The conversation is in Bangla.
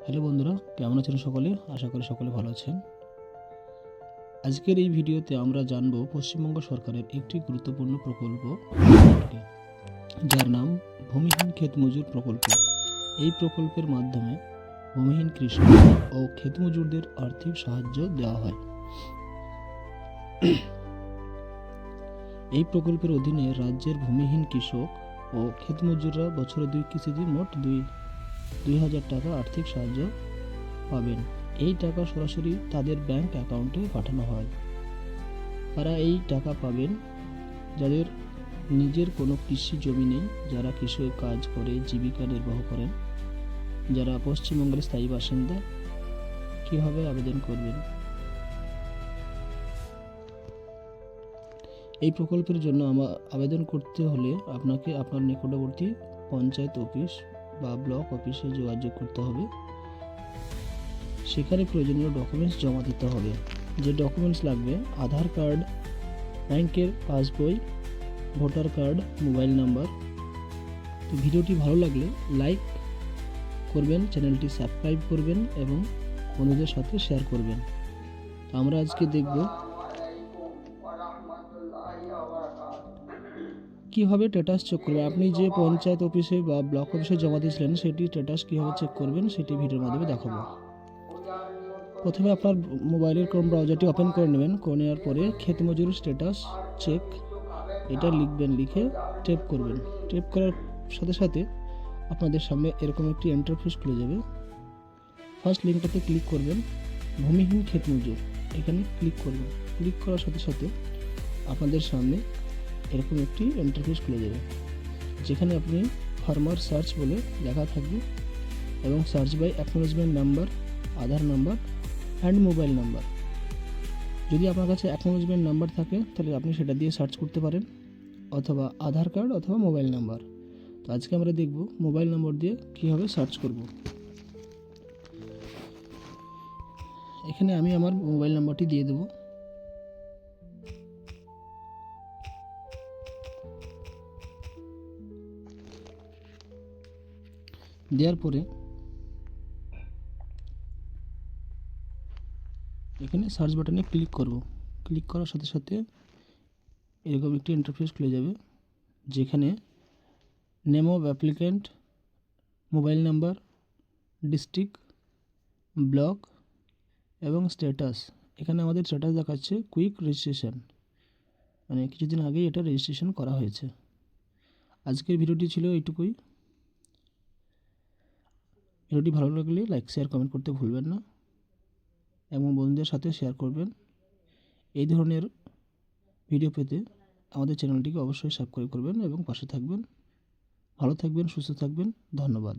হ্যালো বন্ধুরা, কেমন আছেন সকলে? আশা করি সকলে ভালো আছেন। আজকের এই ভিডিওতে আমরা জানব পশ্চিমবঙ্গ সরকারের একটি গুরুত্বপূর্ণ প্রকল্প সম্পর্কে, যার নাম ভূমিহীন ক্ষেত মজুর প্রকল্প। এই প্রকল্পের মাধ্যমে ভূমিহীন কৃষক ও ক্ষেত মজুরদের আর্থিক সাহায্য দেওয়া হয়। এই প্রকল্পের অধীনে রাজ্যের ভূমিহীন কৃষক ও ক্ষেত মজুররা বছরে 2 কিস্তিতে মোট 2,000 টাকা আর্থিক সাহায্য পাবেন। এই টাকা সরাসরি তাদের ব্যাংক অ্যাকাউন্টে পাঠানো হয়। তারা এই টাকা পাবেন যাদের নিজের কোনো কৃষি জমি নেই, যারা কৃষির কাজ করে জীবিকা নির্বাহ করেন, যারা পশ্চিমবঙ্গের স্থায়ী বাসিন্দা। কিভাবে আবেদন করবেন? এই প্রকল্পের জন্য আবেদন করতে হলে আপনাকে আপনার নিকটবর্তী পঞ্চায়েত অফিস বা ব্লক অফিসে যোগাযোগ করতে হবে। সেখানে প্রয়োজনীয় ডকুমেন্টস জমা দিতে হবে। যে ডকুমেন্টস লাগবে: আধার কার্ড, ব্যাংকের পাসবই, ভোটার কার্ড, মোবাইল নাম্বার। তো ভিডিওটি ভালো লাগলে লাইক করবেন, চ্যানেলটি সাবস্ক্রাইব করবেন এবং বন্ধুদের সাথে শেয়ার করবেন। তো আমরা আজকে দেখব কীভাবে স্ট্যাটাস চেক করবেন। আপনি যে পঞ্চায়েত অফিসে বা ব্লক অফিসে জমা দিয়েছিলেন সেটি স্ট্যাটাস কীভাবে চেক করবেন সেটি ভিডিওর মাধ্যমে দেখাবো। প্রথমে আপনার মোবাইলের ক্রোম ব্রাউজারটি ওপেন করে নেবেন। করে নেওয়ার পরে ক্ষেত মজুর স্ট্যাটাস চেক এটা লিখবেন, লিখে ট্যাপ করবেন। ট্যাপ করার সাথে সাথে আপনাদের সামনে এরকম একটি ইন্টারফেস খুলে যাবে। ফার্স্ট লিঙ্কটাতে ক্লিক করবেন, ভূমিহীন ক্ষেত মজুর, এখানে ক্লিক করবেন। ক্লিক করার সাথে সাথে আপনাদের সামনে এরকম একটি ইন্টারফেস খুলে যাবে, যেখানে আপনি ফার্মার সার্চ বলে লেখা থাকবে এবং search by acknowledgement number, Aadhaar number and mobile number. যদি আপনার কাছে অ্যাকনোলেজমেন্ট নাম্বার থাকে তাহলে আপনি সেটা দিয়ে সার্চ করতে পারেন, অথবা আধার কার্ড অথবা মোবাইল নাম্বার। তো আজকে আমরা দেখব মোবাইল নম্বর দিয়ে কীভাবে সার্চ করব। এখানে আমি আমার মোবাইল নাম্বারটি দিয়ে দেব। দেওয়ার পরে এখানে সার্চ বাটনে ক্লিক করব। ক্লিক করার সাথে সাথে এরকম একটি ইন্টারফেস খুলে যাবে, যেখানে name of applicant, mobile number, district, block এবং স্ট্যাটাস। এখানে আমাদের স্ট্যাটাস দেখাচ্ছে কুইক রেজিস্ট্রেশন, মানে কিছুদিন আগেই এটা রেজিস্ট্রেশন করা হয়েছে। আজকের ভিডিওটি ছিল এইটুকুই। ভিডিওটি ভালো লাগলে লাইক, শেয়ার, কমেন্ট করতে ভুলবেন না এবং বন্ধুদের সাথে শেয়ার করবেন। এই ধরনের ভিডিও পেতে আমাদের চ্যানেলটিকে অবশ্যই সাবস্ক্রাইব করবেন এবং পাশে থাকবেন। ভালো থাকবেন, সুস্থ থাকবেন। ধন্যবাদ।